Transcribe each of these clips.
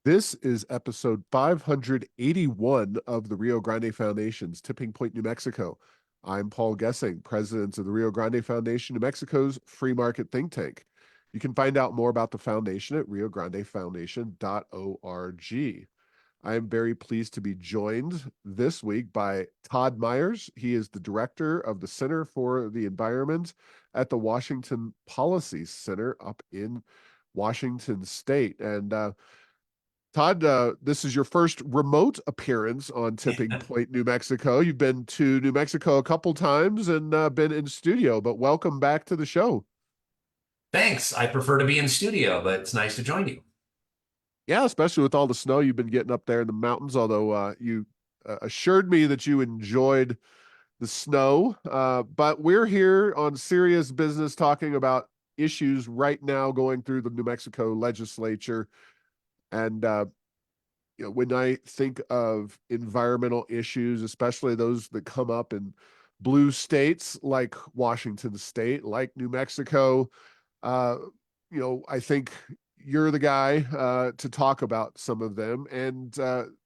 This is episode 581 of the Rio Grande Foundation's Tipping Point, New Mexico. I'm Paul Gessing, president of the Rio Grande Foundation, New Mexico's free market think tank. You can find out more about the foundation at riograndefoundation.org. I am very pleased to be joined this week by Todd Myers. He is the director of the Center for the Environment at the Washington Policy Center up in Washington State. And Todd, this is your first remote appearance on Tipping Point, New Mexico. You've been to New Mexico a couple times and been in studio, but welcome back to the show. Thanks. I prefer to be in studio, but it's nice to join you. Yeah, especially with all the snow you've been getting up there in the mountains, although you assured me that you enjoyed the snow. But we're here on serious business talking about issues right now going through the New Mexico legislature. And when I think of environmental issues, especially those that come up in blue states like Washington State, like New Mexico, uh, I think you're the guy to talk about some of them. And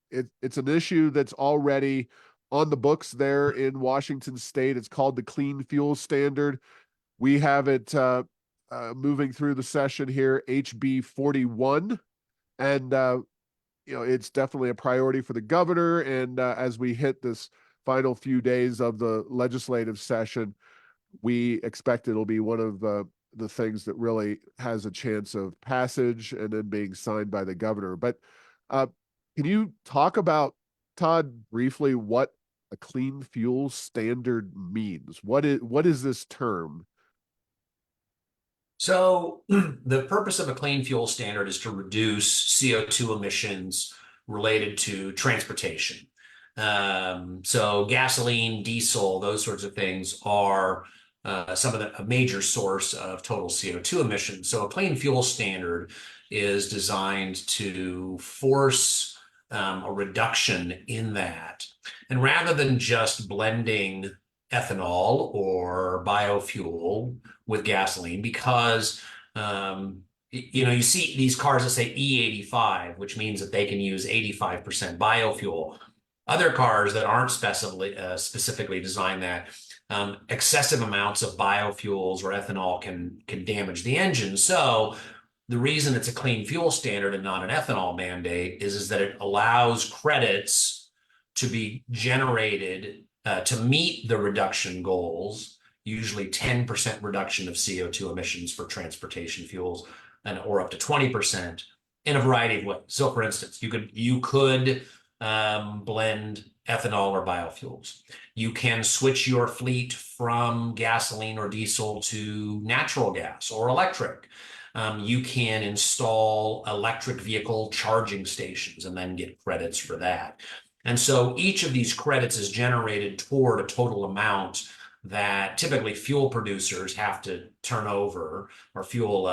it's an issue that's already on the books there in Washington State. It's called the Clean Fuel Standard. We have it moving through the session here, HB 41. And it's definitely a priority for the governor. And as we hit this final few days of the legislative session, we expect it'll be one of the things that really has a chance of passage and then being signed by the governor. But uh, can you talk about, Todd, briefly what a clean fuel standard means? What is this term? So the purpose of a clean fuel standard is to reduce CO2 emissions related to transportation. So gasoline, diesel, those sorts of things are some of a major source of total CO2 emissions. So a clean fuel standard is designed to force a reduction in that. And rather than just blending ethanol or biofuel with gasoline, because you see these cars that say E85, which means that they can use 85% biofuel. Other cars that aren't specifically designed that, excessive amounts of biofuels or ethanol can damage the engine. So the reason it's a clean fuel standard and not an ethanol mandate is that it allows credits to be generated to meet the reduction goals, usually 10% reduction of CO2 emissions for transportation fuels, or up to 20% in a variety of ways. So, for instance, you could blend ethanol or biofuels. You can switch your fleet from gasoline or diesel to natural gas or electric. You can install electric vehicle charging stations and then get credits for that. And so each of these credits is generated toward a total amount that typically fuel producers have to turn over, or fuel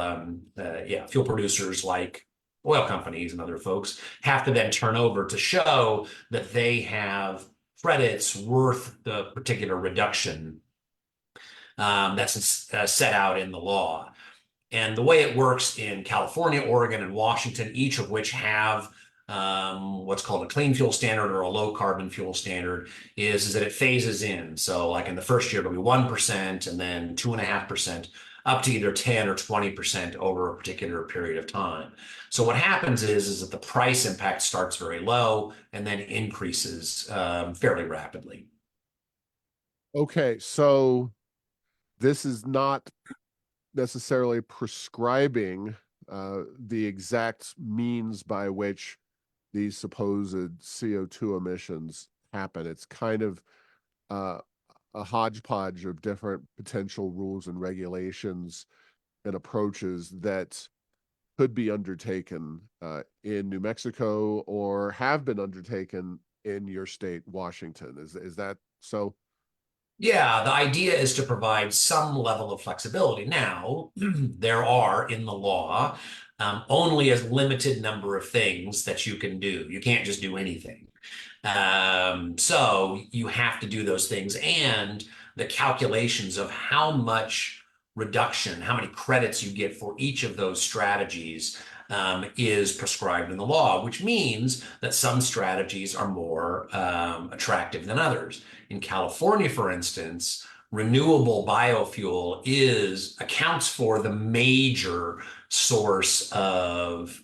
producers like oil companies and other folks have to then turn over to show that they have credits worth the particular reduction that's set out in the law. And the way it works in California, Oregon, and Washington, each of which have what's called a clean fuel standard or a low carbon fuel standard, is that it phases in. So like in the first year, it'll be 1% and then 2.5%, up to either 10 or 20% over a particular period of time. So what happens is that the price impact starts very low and then increases fairly rapidly. Okay, so this is not necessarily prescribing the exact means by which these supposed CO2 emissions happen. It's kind of uh, a hodgepodge of different potential rules and regulations and approaches that could be undertaken in New Mexico or have been undertaken in your state, Washington. Is that so? Yeah, the idea is to provide some level of flexibility. Now, there are in the law only a limited number of things that you can do. You can't just do anything. So you have to do those things, and the calculations of how much reduction, how many credits you get for each of those strategies is prescribed in the law, which means that some strategies are more attractive than others. In California, for instance, renewable biofuel accounts for the major source of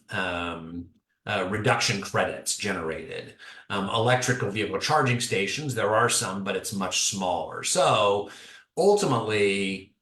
reduction credits generated. Electrical vehicle charging stations, there are some, but it's much smaller. So ultimately,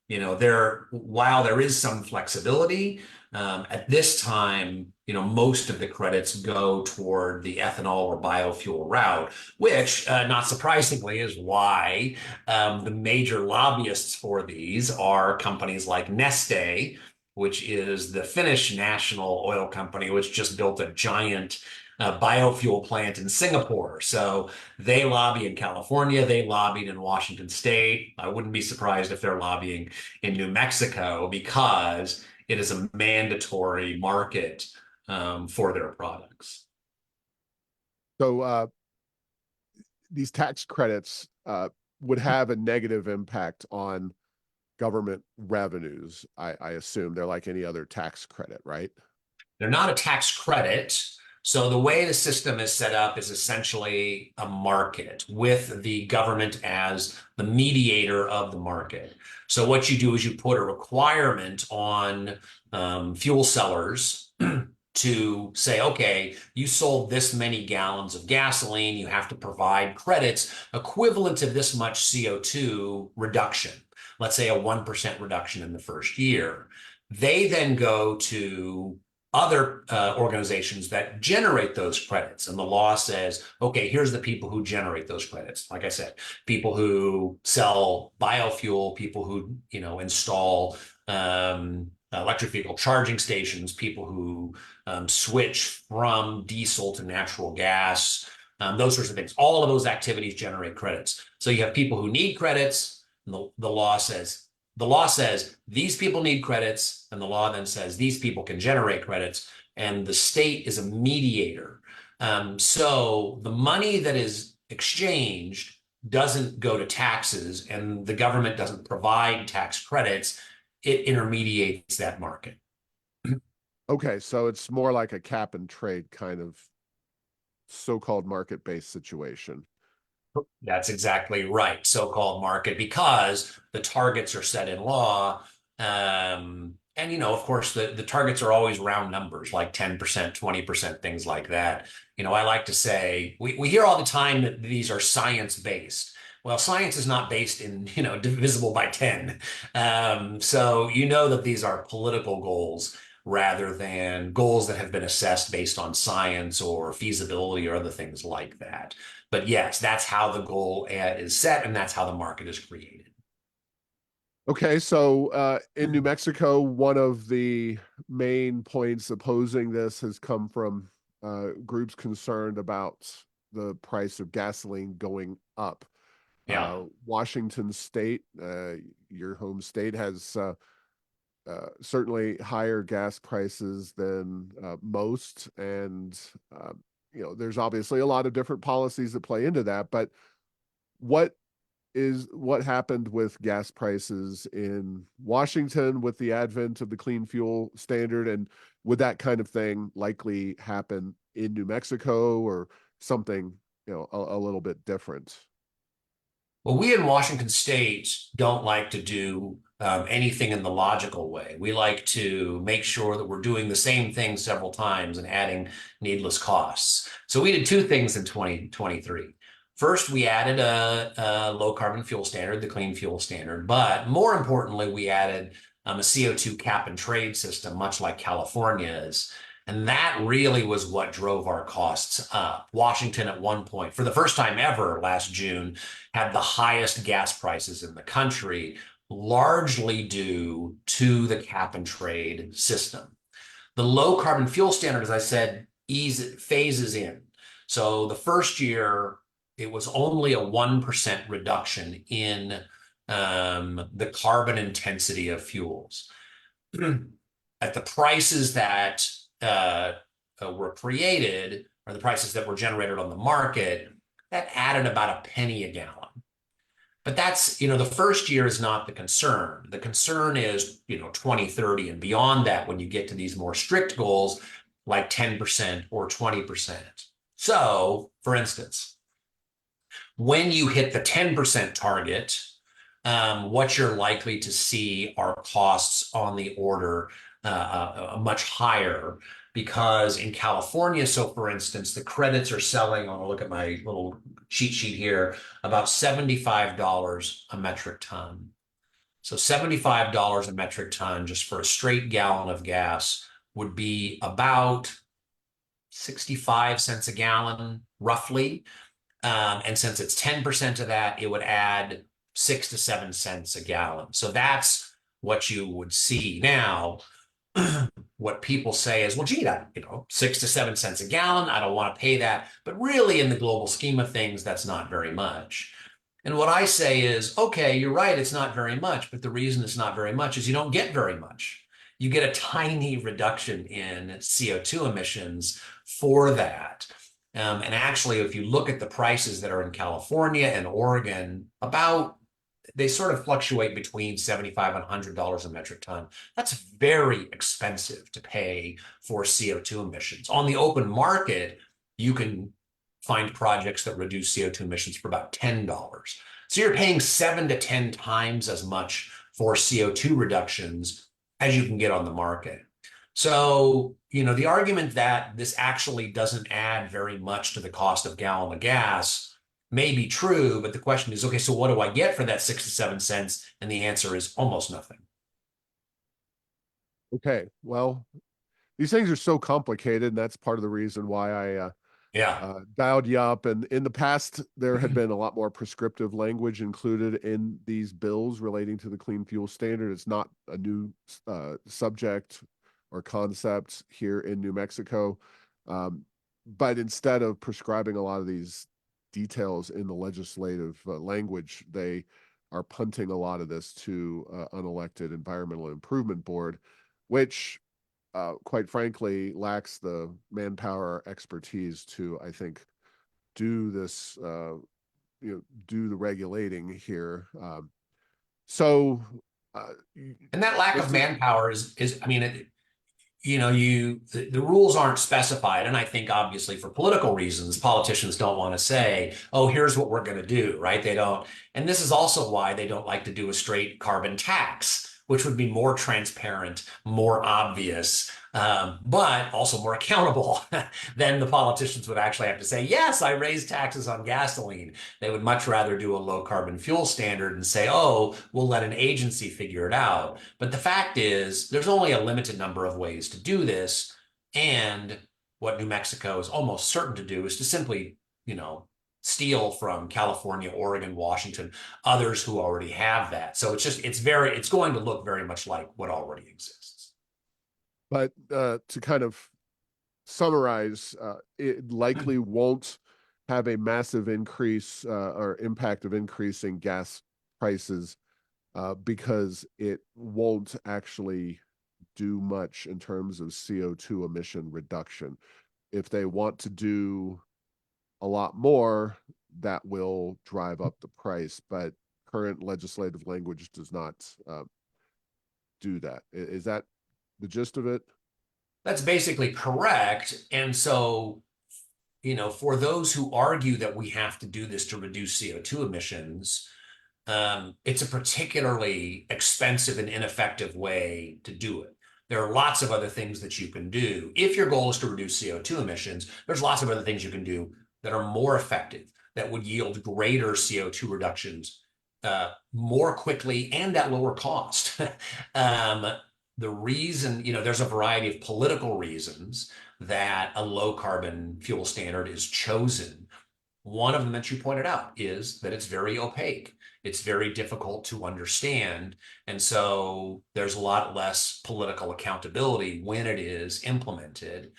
while there is some flexibility, at this time, most of the credits go toward the ethanol or biofuel route, which, not surprisingly, is why the major lobbyists for these are companies like Neste, which is the Finnish national oil company, which just built a giant biofuel plant in Singapore. So they lobby in California, they lobbied in Washington State. I wouldn't be surprised if they're lobbying in New Mexico because it is a mandatory market for their products. So these tax credits would have a negative impact on government revenues. I assume they're like any other tax credit, right? They're not a tax credit. So the way the system is set up is essentially a market with the government as the mediator of the market. So what you do is you put a requirement on fuel sellers to say, okay, you sold this many gallons of gasoline, you have to provide credits equivalent to this much CO2 reduction. Let's say a 1% reduction in the first year. They then go to other organizations that generate those credits. And the law says, okay, here's the people who generate those credits. Like I said, people who sell biofuel, people who, install electric vehicle charging stations, people who switch from diesel to natural gas, those sorts of things. All of those activities generate credits. So you have people who need credits, and the law says these people need credits, and the law then says these people can generate credits, and the state is a mediator. So the money that is exchanged doesn't go to taxes, and the government doesn't provide tax credits. It intermediates that market. Okay, so it's more like a cap and trade kind of so-called market-based situation. That's exactly right. So-called market, because the targets are set in law. And, of course, the targets are always round numbers, like 10%, 20%, things like that. I like to say, we hear all the time that these are science-based. Well, science is not based in, divisible by 10. So that these are political goals rather than goals that have been assessed based on science or feasibility or other things like that. But yes, that's how the goal is set, and that's how the market is created. Okay, so in New Mexico, one of the main points opposing this has come from groups concerned about the price of gasoline going up. Yeah. Washington State, your home state, has certainly higher gas prices than most, and there's obviously a lot of different policies that play into that. But what happened with gas prices in Washington with the advent of the clean fuel standard, and would that kind of thing likely happen in New Mexico, or something a little bit different? Well, we in Washington State don't like to do anything in the logical way. We like to make sure that we're doing the same thing several times and adding needless costs. So we did two things in 2023. First, we added a low carbon fuel standard, the clean fuel standard. But more importantly, we added a CO2 cap and trade system, much like California is. And that really was what drove our costs up. Washington, at one point, for the first time ever last June, had the highest gas prices in the country, largely due to the cap and trade system. The low carbon fuel standard, as I said, phases in. So the first year, it was only a 1% reduction in the carbon intensity of fuels. At the prices that were created, or the prices that were generated on the market, that added about a penny a gallon. But that's, the first year is not the concern. The concern is, 2030 and beyond that when you get to these more strict goals like 10% or 20%. So, for instance, when you hit the 10% target, what you're likely to see are costs on the order much higher because in California, so for instance, the credits are selling, I'll look at my little cheat sheet here, about $75 a metric ton. So $75 a metric ton just for a straight gallon of gas would be about 65 cents a gallon, roughly. And since it's 10% of that, it would add 6 to 7 cents a gallon. So that's what you would see. Now, what people say is, well, gee, that, 6 to 7 cents a gallon, I don't want to pay that. But really, in the global scheme of things, that's not very much. And what I say is, okay, you're right, it's not very much, but the reason it's not very much is you don't get very much. You get a tiny reduction in CO2 emissions for that. And actually, if you look at the prices that are in California and Oregon, they sort of fluctuate between $75 and $100 a metric ton. That's very expensive to pay for CO2 emissions. On the open market, you can find projects that reduce CO2 emissions for about $10. So you're paying 7 to 10 times as much for CO2 reductions as you can get on the market. So, the argument that this actually doesn't add very much to the cost of gallon of gas may be true, but the question is, okay, so what do I get for that 6 to 7 cents? And the answer is almost nothing. Okay, well, these things are so complicated, and that's part of the reason why I Yeah. dialed you up. And in the past, there had been a lot more prescriptive language included in these bills relating to the clean fuel standard. It's not a new subject or concept here in New Mexico. But instead of prescribing a lot of these details in the legislative language, they are punting a lot of this to unelected Environmental Improvement Board, which quite frankly, lacks the manpower expertise to, I think, do this, do the regulating here. So, uh, And that lack this of is manpower I mean, the rules aren't specified. And I think obviously for political reasons, politicians don't want to say, oh, here's what we're going to do, right? They don't. And this is also why they don't like to do a straight carbon tax, which would be more transparent, more obvious, but also more accountable. Then the politicians would actually have to say, yes, I raised taxes on gasoline. They would much rather do a low carbon fuel standard and say, oh, we'll let an agency figure it out. But the fact is, there's only a limited number of ways to do this. And what New Mexico is almost certain to do is to simply, steal from California, Oregon, Washington, others who already have that. So it's going to look very much like what already exists. but to kind of summarize, it likely won't have a massive increase or impact of increasing gas prices because it won't actually do much in terms of CO2 emission reduction. If they want to do a lot more, that will drive up the price, but current legislative language does not do that. Is that the gist of it? That's basically correct. And so, for those who argue that we have to do this to reduce CO2 emissions, it's a particularly expensive and ineffective way to do it. There are lots of other things that you can do. If your goal is to reduce CO2 emissions, there's lots of other things you can do that are more effective, that would yield greater CO2 reductions more quickly and at lower cost. The reason, there's a variety of political reasons that a low carbon fuel standard is chosen. One of them that you pointed out is that it's very opaque. It's very difficult to understand. And so there's a lot less political accountability when it is implemented.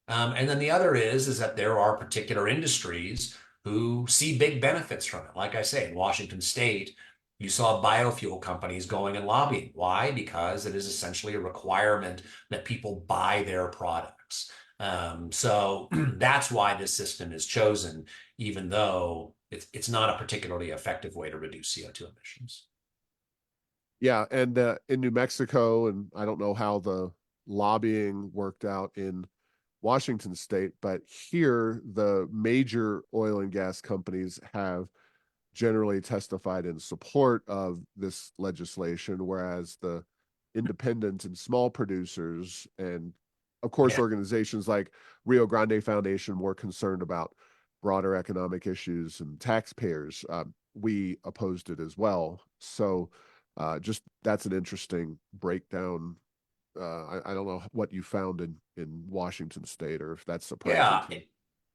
And then the other is that there are particular industries who see big benefits from it. Like I say, in Washington State, you saw biofuel companies going and lobbying. Why? Because it is essentially a requirement that people buy their products. So that's why this system is chosen, even though it's not a particularly effective way to reduce CO2 emissions. Yeah, and in New Mexico, and I don't know how the lobbying worked out in Washington state, but here the major oil and gas companies have generally testified in support of this legislation, whereas the independent and small producers, and of course Yeah. organizations like Rio Grande Foundation, more concerned about broader economic issues and taxpayers, we opposed it as well. So just that's an interesting breakdown. I don't know what you found in Washington state, or if that surprised you Yeah, too.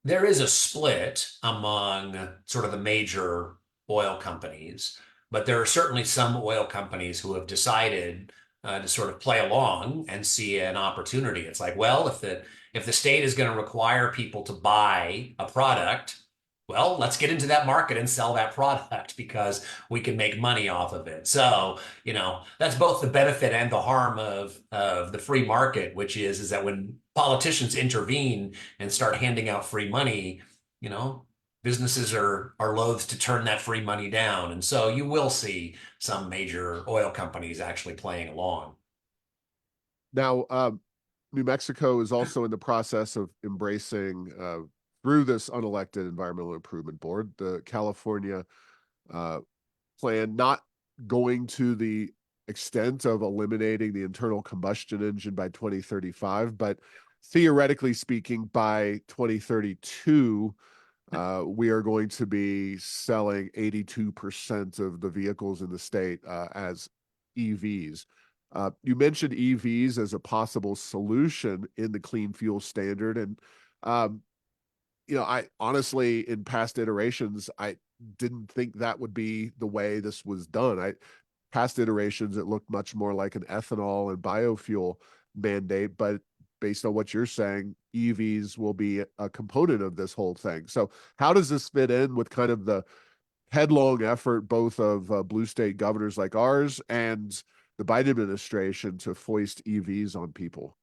there is a split among sort of the major oil companies, but there are certainly some oil companies who have decided to sort of play along and see an opportunity. It's like, well, if the state is going to require people to buy a product, well, let's get into that market and sell that product because we can make money off of it. So, that's both the benefit and the harm of the free market, which is that when politicians intervene and start handing out free money, you know, businesses are loath to turn that free money down. And so you will see some major oil companies actually playing along. Now, New Mexico is also in the process of embracing, through this unelected Environmental Improvement Board, the California uh, plan, not going to the extent of eliminating the internal combustion engine by 2035, but theoretically speaking, by 2032, we are going to be selling 82% of the vehicles in the state as EVs. You mentioned EVs as a possible solution in the clean fuel standard. And, um, I honestly, in past iterations, I didn't think that would be the way this was done. Past iterations, it looked much more like an ethanol and biofuel mandate, but based on what you're saying, EVs will be a component of this whole thing. So, how does this fit in with kind of the headlong effort, both of blue state governors like ours and the Biden administration, to foist EVs on people?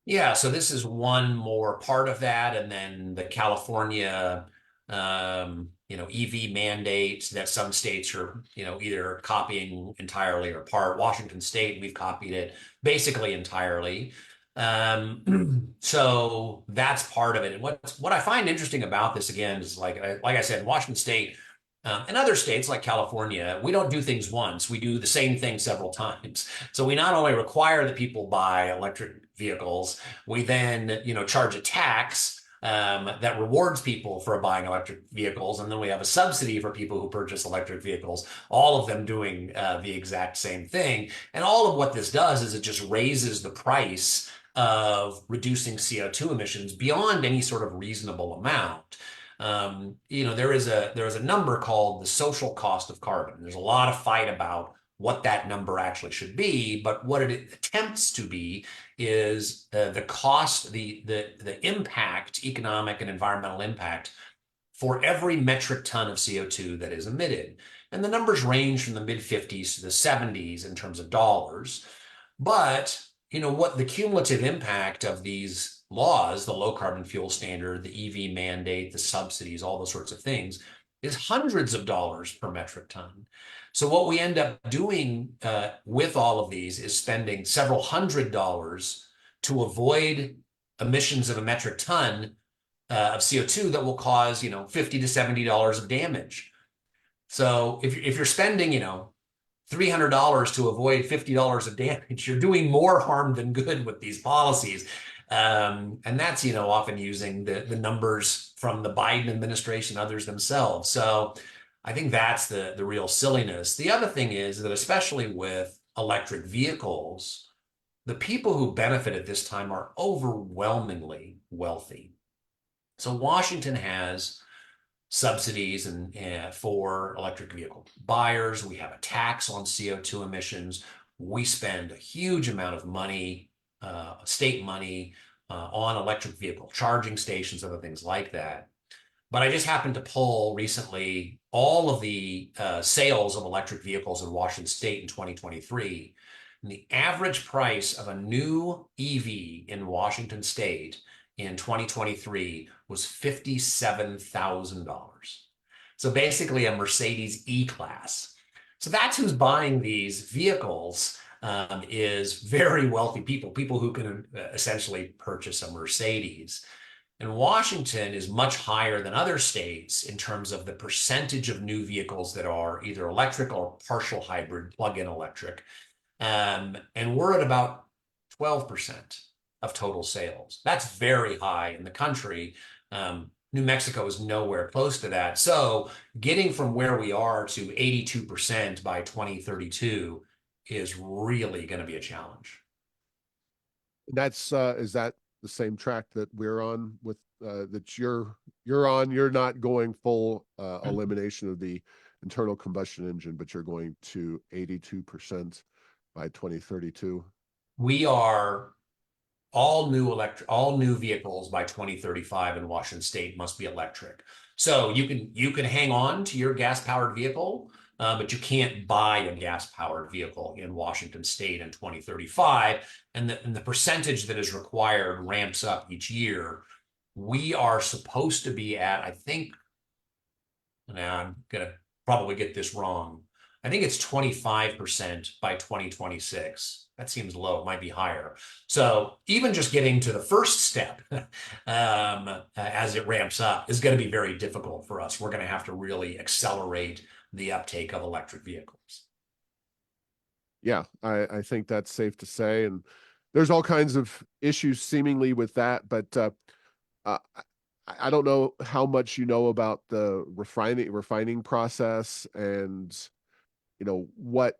Yeah, so this is one more part of that, and then the California, EV mandate that some states are, either copying entirely or part. Washington State, we've copied it basically entirely. So that's part of it. And what I find interesting about this again is like I said, Washington State. And other states like California, we don't do things once. We do the same thing several times. So we not only require that people buy electric vehicles, we then, charge a tax that rewards people for buying electric vehicles, and then we have a subsidy for people who purchase electric vehicles. All of them doing the exact same thing, and all of what this does is it just raises the price of reducing CO2 emissions beyond any sort of reasonable amount. There is a number called the social cost of carbon. There's a lot of fight about what that number actually should be, but what it attempts to be is the cost, the impact, economic and environmental impact for every metric ton of CO2 that is emitted. And the numbers range from the mid 50s to the 70s in terms of dollars. But what the cumulative impact of these laws, the low carbon fuel standard, the EV mandate, the subsidies, all those sorts of things, is hundreds of dollars per metric ton. So what we end up doing with all of these is spending several $100s to avoid emissions of a metric ton of CO2 that will cause, $50 to $70 of damage. So if you're spending, $300 to avoid $50 of damage, you're doing more harm than good with these policies. And that's, often using the numbers from the Biden administration, others themselves. So I think that's the real silliness. The other thing is that, especially with electric vehicles, the people who benefit at this time are overwhelmingly wealthy. So Washington has subsidies and for electric vehicle buyers. We have a tax on CO2 emissions. We spend a huge amount of money, state money, on electric vehicle charging stations, other things like that. But I just happened to pull recently all of the sales of electric vehicles in Washington State in 2023. And the average price of a new EV in Washington State in 2023 was $57,000. So basically a Mercedes E-Class. So that's who's buying these vehicles, is very wealthy people, people who can essentially purchase a Mercedes. And Washington is much higher than other states in terms of the percentage of new vehicles that are either electric or partial hybrid, plug-in electric. And we're at about 12% of total sales. That's very high in the country. New Mexico is nowhere close to that. So getting from where we are to 82% by 2032 is really going to be a challenge. That's is that the same track that we're on with that you're on? You're not going full elimination of the internal combustion engine, but you're going to 82% by 2032. We are all new vehicles by 2035 in Washington state must be electric. So you can hang on to your gas powered vehicle, but you can't buy a gas powered vehicle in Washington state in 2035. And the percentage that is required ramps up each year. We are supposed to be at, I think, now I'm gonna probably get this wrong. I think it's 25% by 2026. That seems low, it might be higher. So even just getting to the first step as it ramps up is going to be very difficult for us. We're going to have to really accelerate the uptake of electric vehicles. Yeah, I think that's safe to say. And there's all kinds of issues seemingly with that, but uh, I don't know how much you know about the refining process and what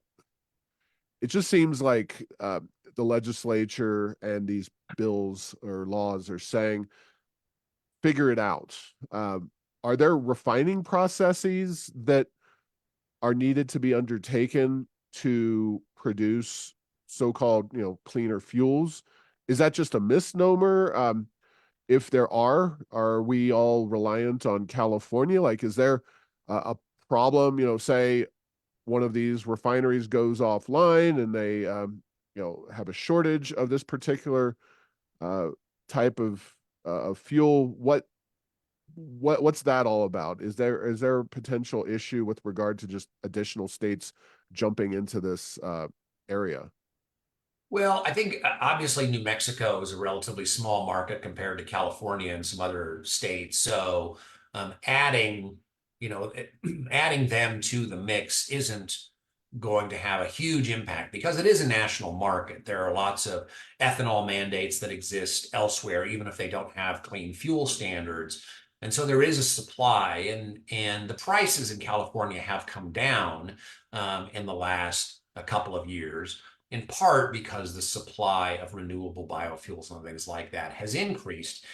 it just seems like the legislature and these bills or laws are saying, figure it out. Are there refining processes that are needed to be undertaken to produce so-called, cleaner fuels? Is that just a misnomer? If there are we all reliant on California? Like, is there a problem? Say one of these refineries goes offline and they, have a shortage of this particular uh, type of fuel. What's that all about? Is there a potential issue with regard to just additional states jumping into this area? Well, I think obviously New Mexico is a relatively small market compared to California and some other states. So adding, adding them to the mix isn't going to have a huge impact because it is a national market. There are lots of ethanol mandates that exist elsewhere, even if they don't have clean fuel standards. And so there is a supply, and the prices in California have come down in the last a couple of years, in part because the supply of renewable biofuels and things like that has increased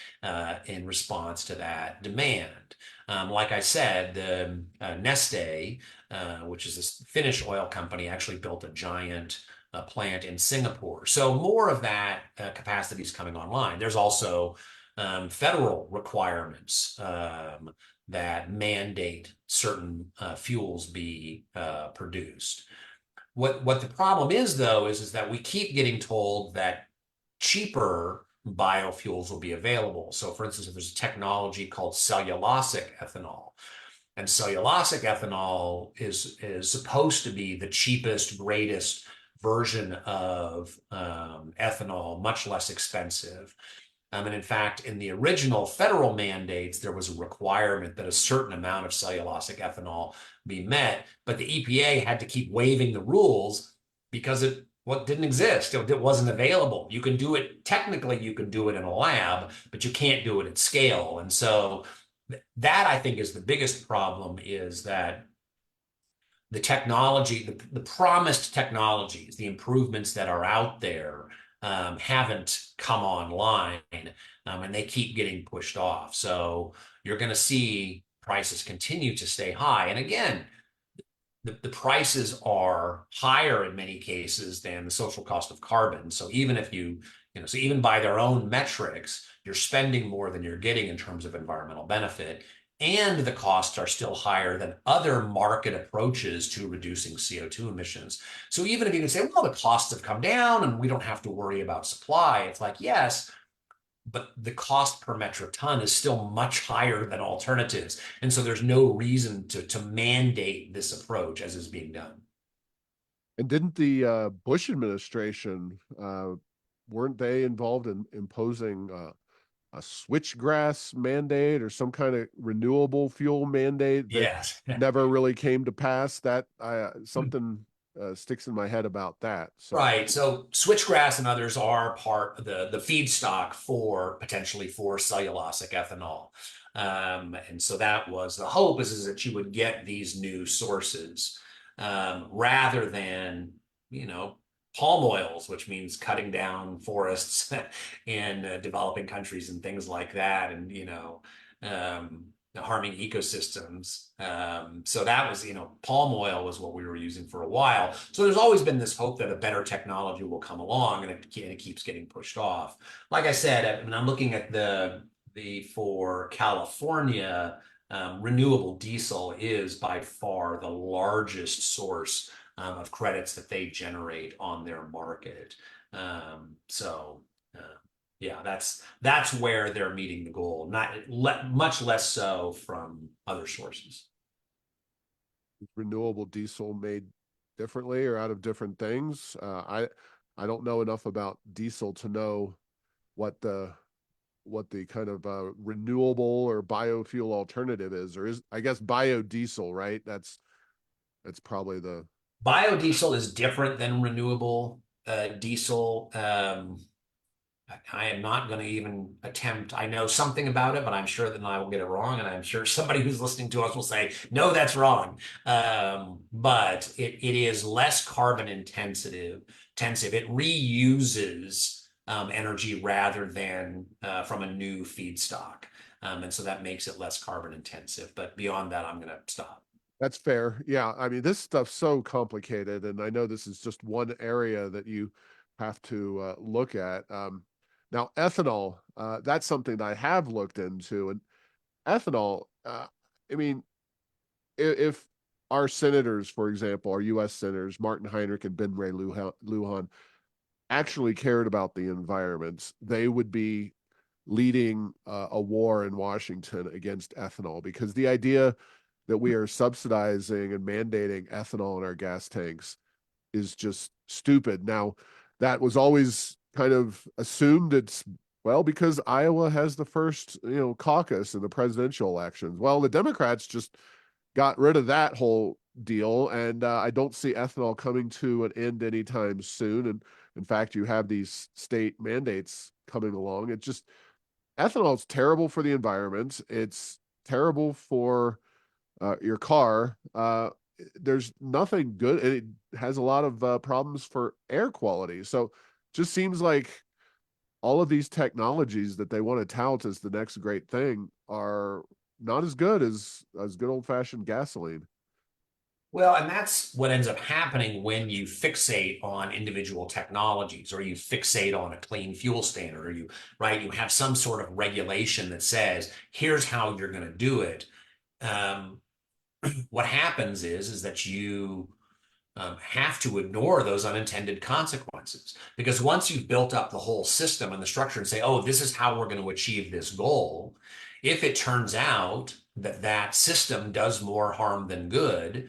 in response to that demand. Like I said, the Neste, which is this Finnish oil company, actually built a giant plant in Singapore. So more of that capacity is coming online. There's also federal requirements that mandate certain fuels be produced. What the problem is, though, is that we keep getting told that cheaper biofuels will be available. So, for instance, if there's a technology called cellulosic ethanol, and cellulosic ethanol is supposed to be the cheapest, greatest version of ethanol, much less expensive. And in fact, in the original federal mandates, there was a requirement that a certain amount of cellulosic ethanol be met, but the EPA had to keep waiving the rules because it didn't exist. It wasn't available. You can do it, technically you can do it in a lab, but you can't do it at scale. And so that, I think, is the biggest problem, is that the technology, the promised technologies, the improvements that are out there haven't come online, and they keep getting pushed off. So you're going to see prices continue to stay high. And again, the prices are higher in many cases than the social cost of carbon. So even if so even by their own metrics, you're spending more than you're getting in terms of environmental benefit. And the costs are still higher than other market approaches to reducing CO2 emissions. So even if you can say, well, the costs have come down and we don't have to worry about supply, it's like, yes, but the cost per metric ton is still much higher than alternatives. And so there's no reason to mandate this approach as is being done. And didn't the Bush administration weren't they involved in imposing a switchgrass mandate or some kind of renewable fuel mandate that Yes. never really came to pass? That something sticks in my head about that. So Right. So switchgrass and others are part of the feedstock for potentially for cellulosic ethanol. And so that was the hope is that you would get these new sources rather than, you know, palm oils, which means cutting down forests in developing countries and things like that. And, harming ecosystems. So that was, palm oil was what we were using for a while. So there's always been this hope that a better technology will come along, and it keeps getting pushed off. Like I said, I mean, I'm looking at the for California, renewable diesel is by far the largest source of credits that they generate on their market. So. Yeah, that's where they're meeting the goal, much less so from other sources. renewable diesel made differently or out of different things. I don't know enough about diesel to know what the kind of renewable or biofuel alternative is, or is I guess biodiesel, right? That's probably the Biodiesel is different than renewable diesel. I am not going to even attempt. I know something about it, but I'm sure that I will get it wrong. And I'm sure somebody who's listening to us will say, no, that's wrong. But it is less carbon intensive. It reuses energy rather than from a new feedstock. And so that makes it less carbon intensive. But beyond that, I'm going to stop. That's fair. Yeah, I mean, this stuff's so complicated, and I know this is just one area that you have to look at. Now, ethanol, that's something that I have looked into, and ethanol, I mean, if our senators, for example, our U.S. senators, Martin Heinrich and Ben Ray Lujan, actually cared about the environment, they would be leading a war in Washington against ethanol, because the idea that we are subsidizing and mandating ethanol in our gas tanks is just stupid. Now, that was always kind of assumed it's well because Iowa has the first, caucus in the presidential elections. Well, the Democrats just got rid of that whole deal, and I don't see ethanol coming to an end anytime soon. And in fact, you have these state mandates coming along. It just ethanol is terrible for the environment. It's terrible for your car. There's nothing good. It has a lot of problems for air quality. So just seems like all of these technologies that they want to tout as the next great thing are not as good as good old fashioned gasoline. Well, and that's what ends up happening when you fixate on individual technologies or you fixate on a clean fuel standard or you have some sort of regulation that says, here's how you're going to do it. Um, what happens is that you have to ignore those unintended consequences because once you've built up the whole system and the structure and say, oh, this is how we're going to achieve this goal, if it turns out that that system does more harm than good,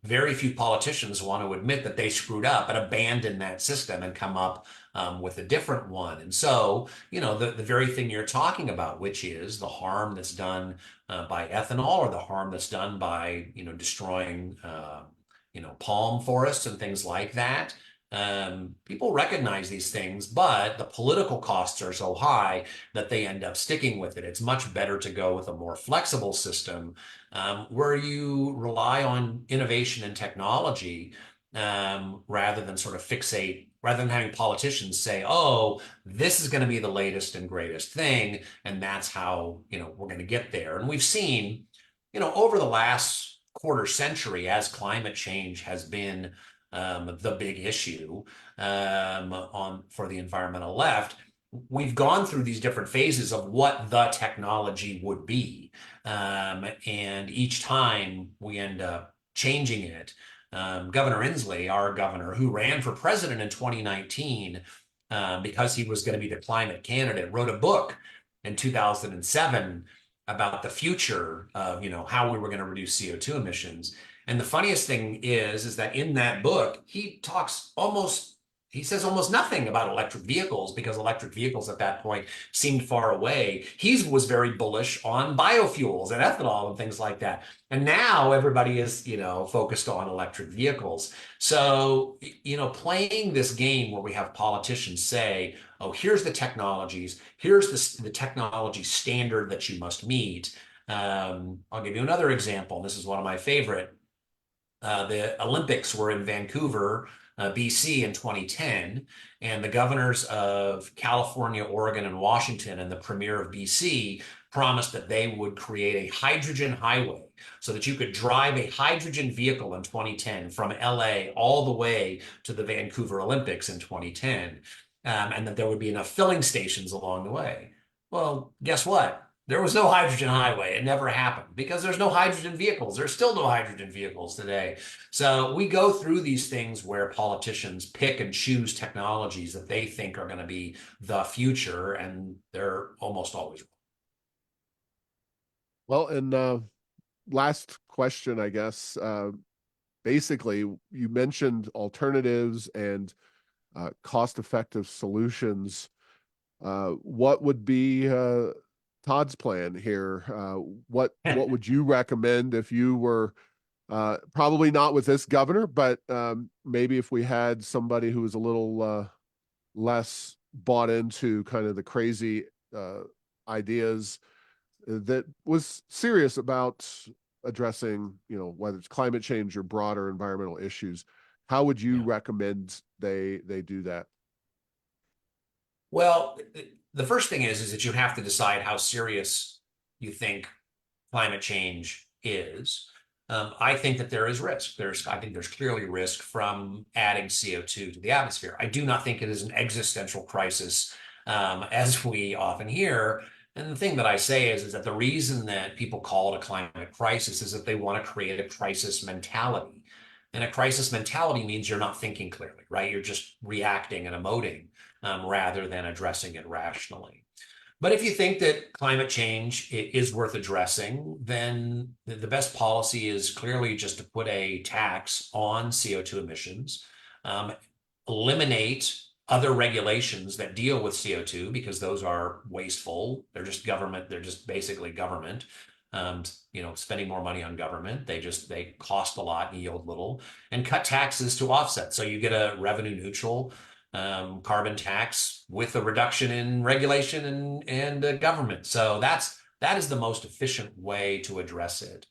very few politicians want to admit that they screwed up and abandon that system and come up with a different one. And so, the very thing you're talking about, which is the harm that's done by ethanol or the harm that's done by, destroying, palm forests and things like that. People recognize these things, but the political costs are so high that they end up sticking with it. It's much better to go with a more flexible system where you rely on innovation and technology rather than sort of fixate, rather than having politicians say, oh, this is going to be the latest and greatest thing, and that's how, we're going to get there. And we've seen, over the last quarter century, as climate change has been the big issue for the environmental left, we've gone through these different phases of what the technology would be. And each time we end up changing it. Governor Inslee, our governor, who ran for president in 2019, because he was going to be the climate candidate, wrote a book in 2007 about the future of, how we were going to reduce CO2 emissions. And the funniest thing is that in that book, he says almost nothing about electric vehicles because electric vehicles at that point seemed far away. He was very bullish on biofuels and ethanol and things like that. And now everybody is, focused on electric vehicles. So, playing this game where we have politicians say, oh, here's the technologies, here's the technology standard that you must meet. I'll give you another example. This is one of my favorite. The Olympics were in Vancouver, BC in 2010, and the governors of California, Oregon, and Washington, and the premier of BC promised that they would create a hydrogen highway so that you could drive a hydrogen vehicle in 2010 from LA all the way to the Vancouver Olympics in 2010, and that there would be enough filling stations along the way. Well, guess what? There was no hydrogen highway. It never happened because there's no hydrogen vehicles. There's still no hydrogen vehicles today. So we go through these things where politicians pick and choose technologies that they think are going to be the future, and they're almost always wrong. Well, and last question, I guess. Basically, you mentioned alternatives and cost-effective solutions. What would be Todd's plan here? What would you recommend if you were probably not with this governor, but maybe if we had somebody who was a little less bought into kind of the crazy ideas that was serious about addressing, whether it's climate change or broader environmental issues. How would you Yeah. recommend they do that? Well, the first thing is that you have to decide how serious you think climate change is. I think that there is risk. I think there's clearly risk from adding CO2 to the atmosphere. I do not think it is an existential crisis, as we often hear. And the thing that I say is that the reason that people call it a climate crisis is that they want to create a crisis mentality. And a crisis mentality means you're not thinking clearly, right? You're just reacting and emoting, rather than addressing it rationally. But if you think that climate change is worth addressing, then the best policy is clearly just to put a tax on CO2 emissions, um, eliminate other regulations that deal with CO2 because those are wasteful. They're just government. They're just basically government. Spending more money on government. They cost a lot and yield little, and cut taxes to offset. So you get a revenue neutral carbon tax with a reduction in regulation and government. So that is the most efficient way to address it.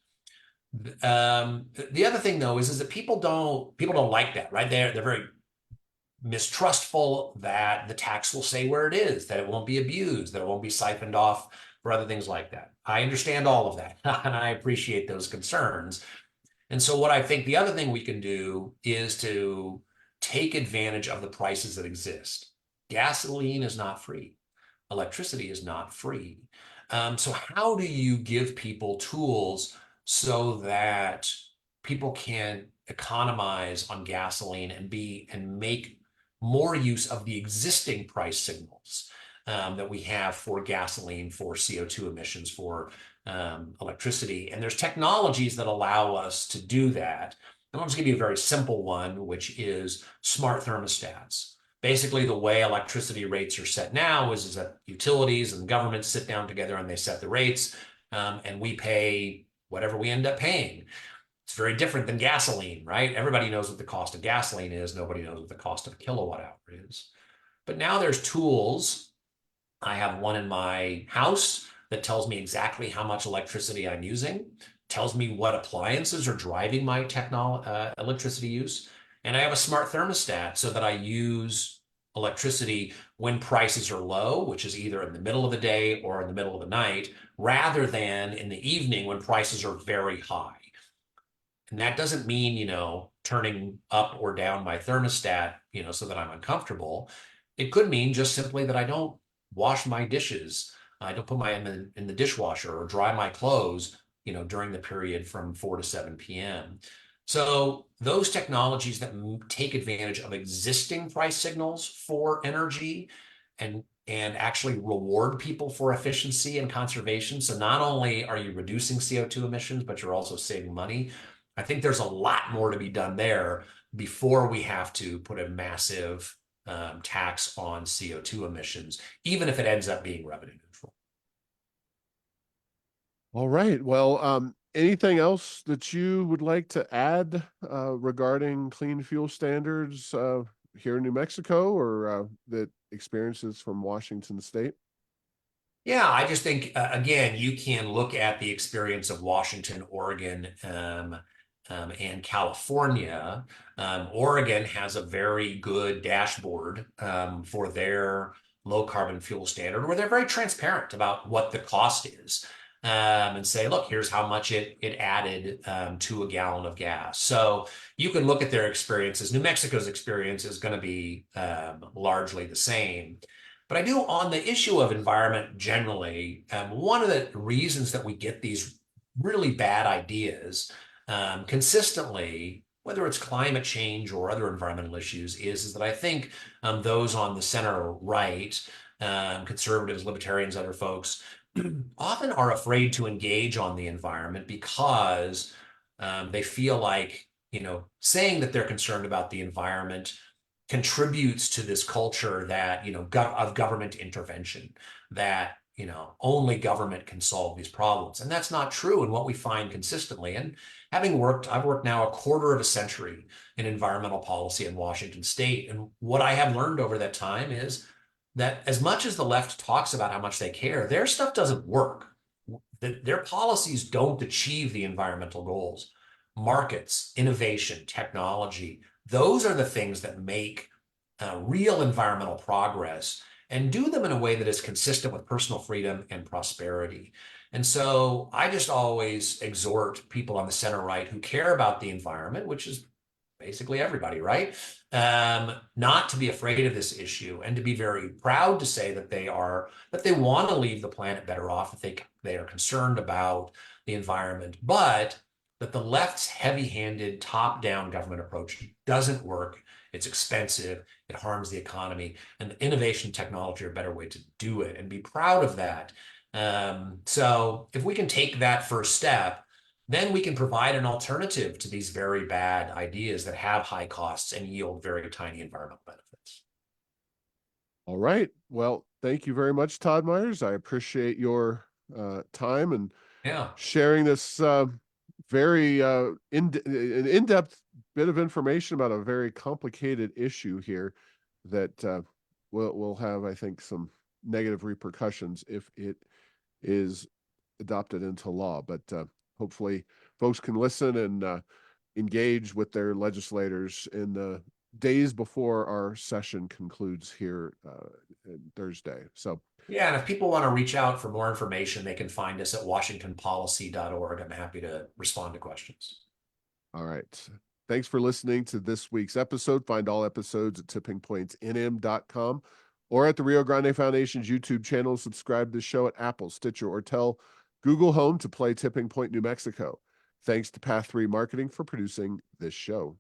The other thing though is that people don't like that, right? They're very mistrustful that the tax will say where it is, that it won't be abused, that it won't be siphoned off for other things like that. I understand all of that, and I appreciate those concerns. And so what I think the other thing we can do is to take advantage of the prices that exist. Gasoline is not free. Electricity is not free. So how do you give people tools so that people can economize on gasoline and make more use of the existing price signals that we have for gasoline, for CO2 emissions, for electricity? And there's technologies that allow us to do that. And I'll just give you a very simple one, which is smart thermostats. Basically, the way electricity rates are set now is that utilities and governments sit down together and they set the rates, and we pay whatever we end up paying. It's very different than gasoline, right? Everybody knows what the cost of gasoline is. Nobody knows what the cost of a kilowatt hour is. But now there's tools. I have one in my house that tells me exactly how much electricity I'm using, tells me what appliances are driving my electricity use. And I have a smart thermostat so that I use electricity when prices are low, which is either in the middle of the day or in the middle of the night, rather than in the evening when prices are very high. And that doesn't mean, turning up or down my thermostat, so that I'm uncomfortable. It could mean just simply that I don't wash my dishes. I don't put my in the dishwasher or dry my clothes, during the period from 4 to 7 p.m. So those technologies that take advantage of existing price signals for energy and actually reward people for efficiency and conservation. So not only are you reducing CO2 emissions, but you're also saving money. I think there's a lot more to be done there before we have to put a massive tax on CO2 emissions, even if it ends up being revenue neutral. All right. Well, anything else that you would like to add regarding clean fuel standards here in New Mexico, or that experiences from Washington State? Yeah, I just think again, you can look at the experience of Washington, Oregon, and California. Oregon has a very good dashboard for their low carbon fuel standard, where they're very transparent about what the cost is, and say, look, here's how much it added to a gallon of gas. So you can look at their experiences. New Mexico's experience is going to be largely the same. But I do, on the issue of environment generally, one of the reasons that we get these really bad ideas consistently, whether it's climate change or other environmental issues, is that I think those on the center right, conservatives, libertarians, other folks, often are afraid to engage on the environment because they feel like, saying that they're concerned about the environment contributes to this culture that, of government intervention, that, only government can solve these problems. And that's not true. And what we find consistently, and I've worked now a quarter of a century in environmental policy in Washington state. And what I have learned over that time is that as much as the left talks about how much they care, their stuff doesn't work. Their policies don't achieve the environmental goals. Markets, innovation, technology, those are the things that make real environmental progress and do them in a way that is consistent with personal freedom and prosperity. And so I just always exhort people on the center right who care about the environment, which is basically everybody, right? Not to be afraid of this issue and to be very proud to say that they want to leave the planet better off, if they are concerned about the environment, but that the left's heavy-handed, top-down government approach doesn't work. It's expensive, it harms the economy, and the innovation technology are a better way to do it, and be proud of that. So if we can take that first step, then we can provide an alternative to these very bad ideas that have high costs and yield very tiny environmental benefits. All right. Well, thank you very much, Todd Myers. I appreciate your time and Yeah. sharing this very an in-depth bit of information about a very complicated issue here that will have, I think, some negative repercussions if it is adopted into law. But hopefully folks can listen and engage with their legislators in the days before our session concludes here Thursday. So, Yeah, and if people want to reach out for more information, they can find us at washingtonpolicy.org. I'm happy to respond to questions. all right. Thanks for listening to this week's episode. Find all episodes at tippingpointsnm.com or at the Rio Grande Foundation's YouTube channel. Subscribe to the show at Apple, Stitcher, or tell Google Home to play Tipping Point New Mexico. Thanks to Path 3 Marketing for producing this show.